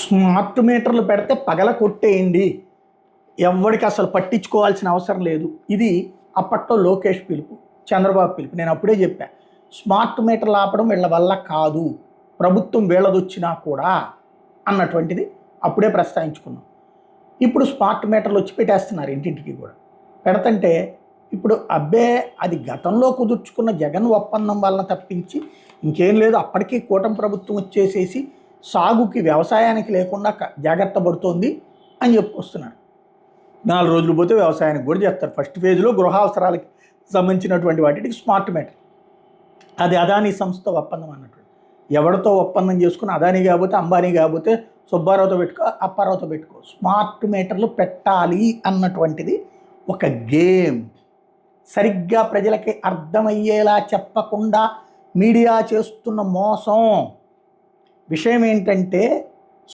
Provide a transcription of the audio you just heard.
Smart మీటర్లు పెడితే పగల కొట్టేయండి, ఎవరికి అసలు పట్టించుకోవాల్సిన అవసరం లేదు. ఇది అప్పట్లో లోకేష్ పిలుపు, చంద్రబాబు పిలుపు. నేను అప్పుడే చెప్పా, స్మార్ట్ మీటర్లు ఆపడం వీళ్ళ వల్ల కాదు, ప్రభుత్వం వీళ్ళదొచ్చినా కూడా అన్నటువంటిది అప్పుడే ప్రస్తావించుకున్నాం. ఇప్పుడు స్మార్ట్ మీటర్లు వచ్చి పెట్టేస్తున్నారు ఇంటింటికి కూడా. పెడతంటే ఇప్పుడు అబ్బే అది గతంలో కుదుర్చుకున్న జగన్ ఒప్పందం వలన తప్పించి ఇంకేం లేదు. అప్పటికీ కూటమి ప్రభుత్వం వచ్చేసేసి సాగుకి వ్యవసాయానికి లేకుండా జాగ్రత్త పడుతోంది అని చెప్పుకొస్తున్నారు. 4 రోజులు పోతే వ్యవసాయానికి కూడా చేస్తారు. ఫస్ట్ ఫేజ్లో గృహ అవసరాలకి సంబంధించినటువంటి వాటికి స్మార్ట్ మీటర్, అది అదానీ సంస్థ ఒప్పందం అన్నటువంటి. ఎవరితో ఒప్పందం చేసుకుని అదానీ కాకపోతే అంబానీ కాకపోతే సుబ్బారావుతో పెట్టుకో, అప్పారావుతో పెట్టుకో, స్మార్ట్ మీటర్లు పెట్టాలి అన్నటువంటిది ఒక గేమ్. సరిగ్గా ప్రజలకి అర్థమయ్యేలా చెప్పకుండా మీడియా చేస్తున్న మోసం. విషయం ఏంటంటే